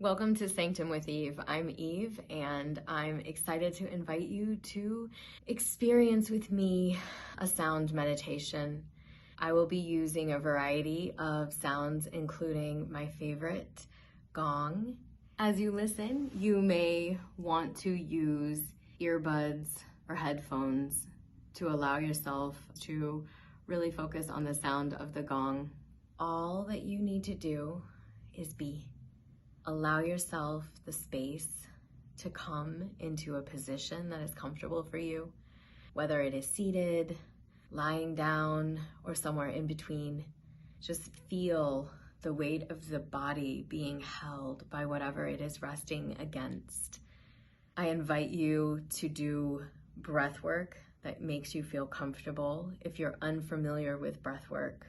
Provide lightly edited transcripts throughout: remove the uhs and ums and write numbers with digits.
Welcome to Sanctum with Eve. I'm Eve, and I'm excited to invite you to experience with me a sound meditation. I will be using a variety of sounds, including my favorite, Gong. As you listen, you may want to use earbuds or headphones to allow yourself to really focus on the sound of the gong. All that you need to do is be. Allow yourself the space to come into a position that is comfortable for you, whether it is seated, lying down, or somewhere in between. Just feel the weight of the body being held by whatever it is resting against. I invite you to do breath work that makes you feel comfortable. If you're unfamiliar with breath work,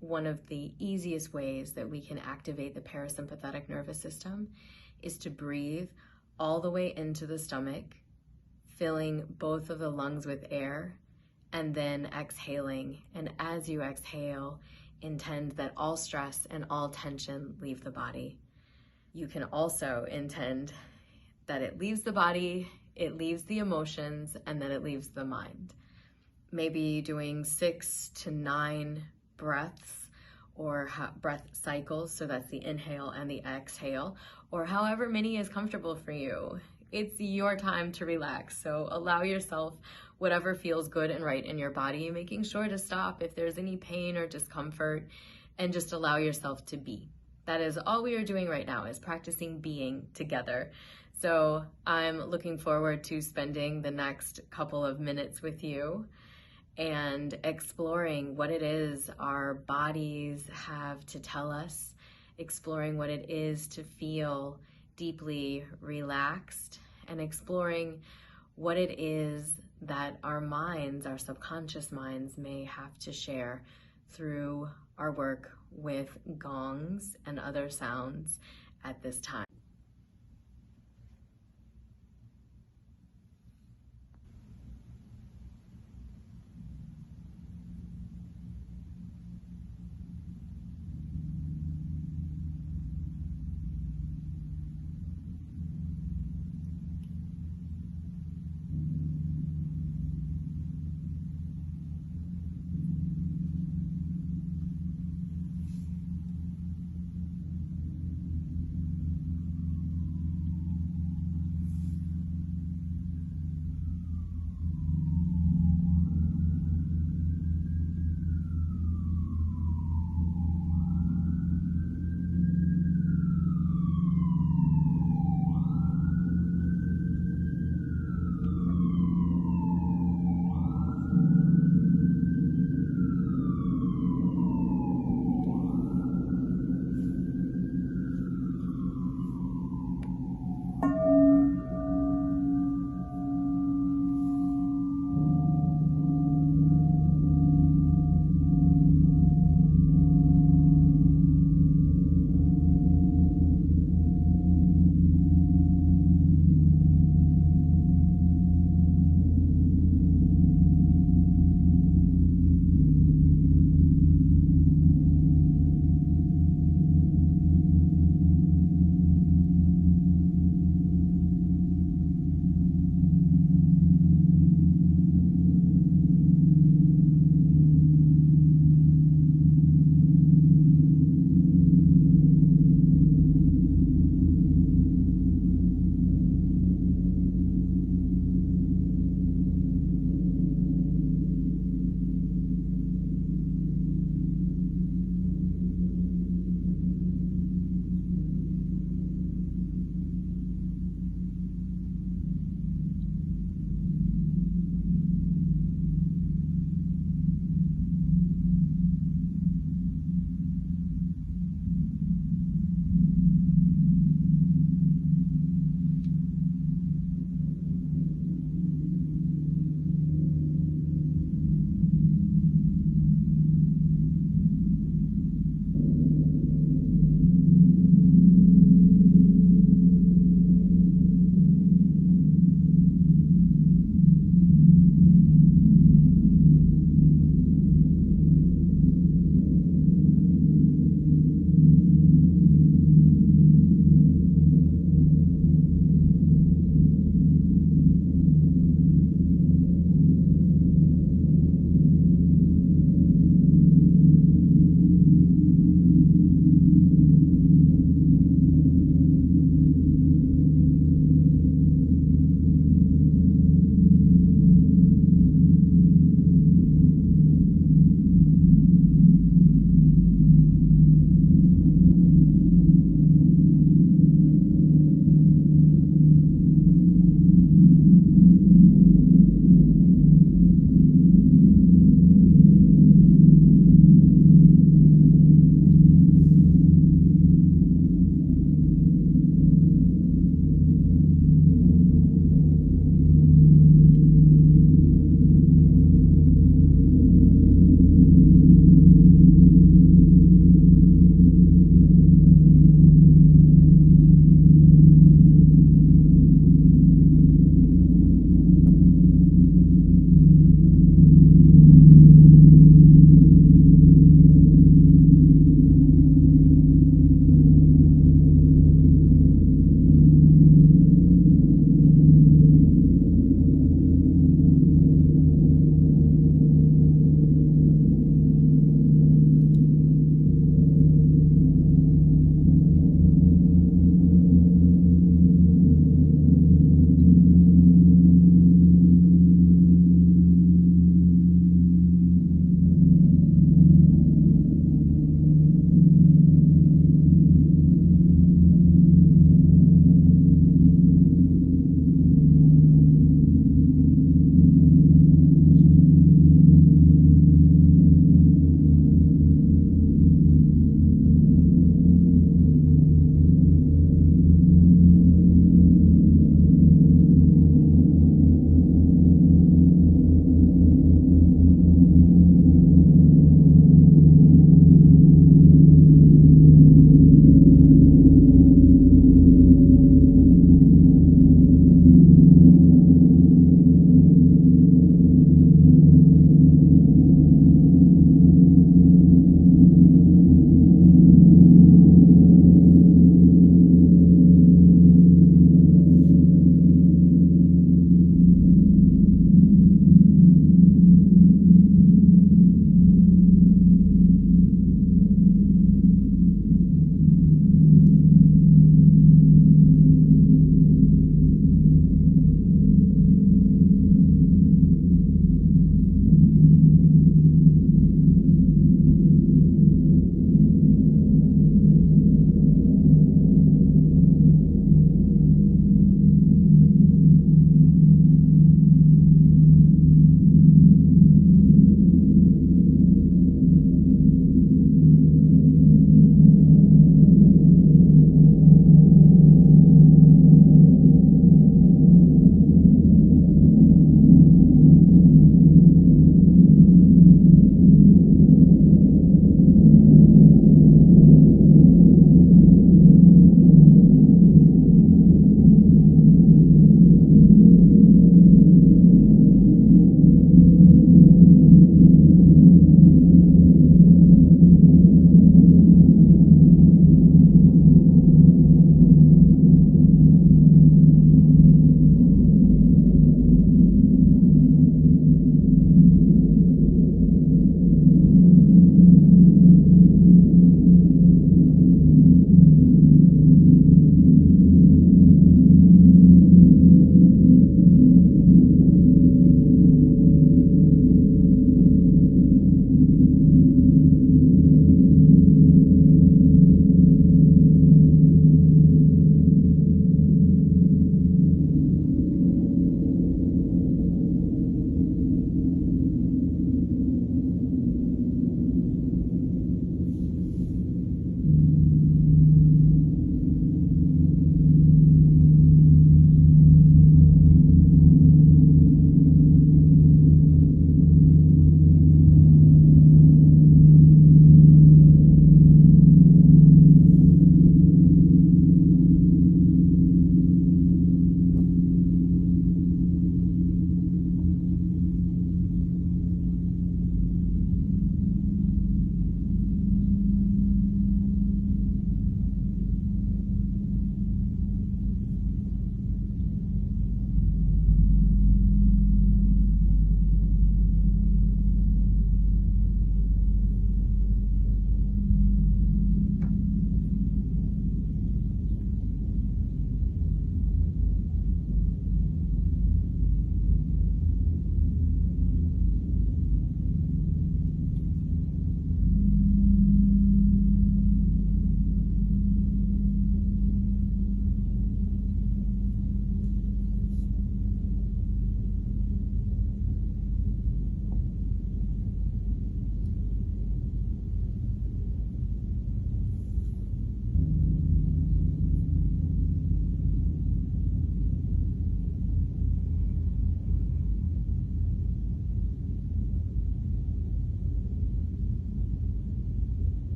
one of the easiest ways that we can activate the parasympathetic nervous system is to breathe all the way into the stomach, filling both of the lungs with air, and then exhaling. And as you exhale, intend that all stress and all tension leave the body. You can also intend that it leaves the body, it leaves the emotions, and then it leaves the mind. Maybe doing 6 to 9 breaths or breath cycles, so that's the inhale and the exhale, or however many is comfortable for you. It's your time to relax, so allow yourself whatever feels good and right in your body, making sure to stop if there's any pain or discomfort, and just allow yourself to be. That is all we are doing right now, is practicing being together. So I'm looking forward to spending the next couple of minutes with you and exploring what it is our bodies have to tell us, exploring what it is to feel deeply relaxed, and exploring what it is that our minds, our subconscious minds, may have to share through our work with gongs and other sounds at this time.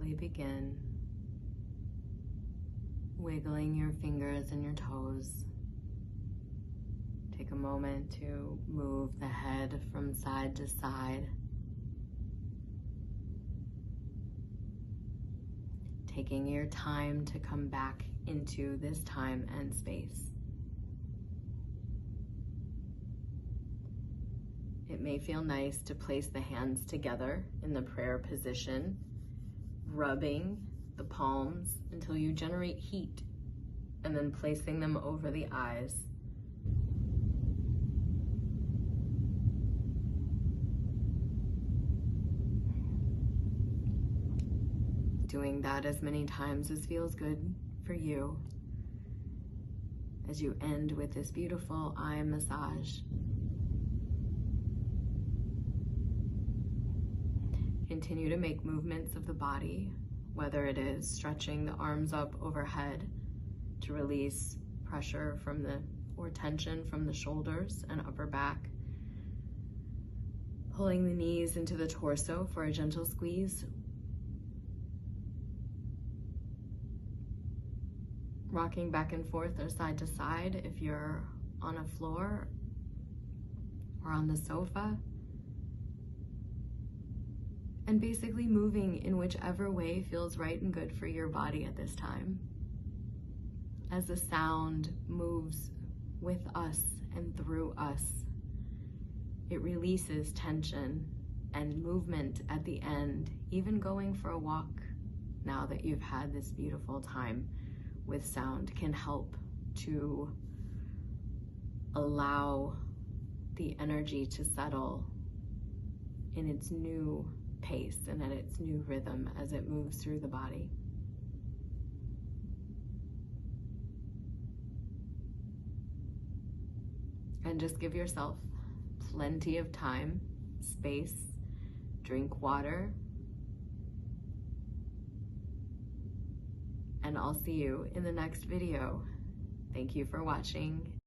gently begin wiggling your fingers and your toes. Take a moment to move the head from side to side, taking your time to come back into this time and space. It may feel nice to place the hands together in the prayer position, rubbing the palms until you generate heat, and then placing them over the eyes. Doing that as many times as feels good for you as you end with this beautiful eye massage. Continue to make movements of the body, whether it is stretching the arms up overhead to release pressure or tension from the shoulders and upper back, pulling the knees into the torso for a gentle squeeze, rocking back and forth or side to side if you're on a floor or on the sofa, and basically moving in whichever way feels right and good for your body at this time. As the sound moves with us and through us, it releases tension and movement at the end, even going for a walk now that you've had this beautiful time with sound can help to allow the energy to settle in its new pace and at its new rhythm as it moves through the body. And just give yourself plenty of time, space, drink water, and I'll see you in the next video. Thank you for watching,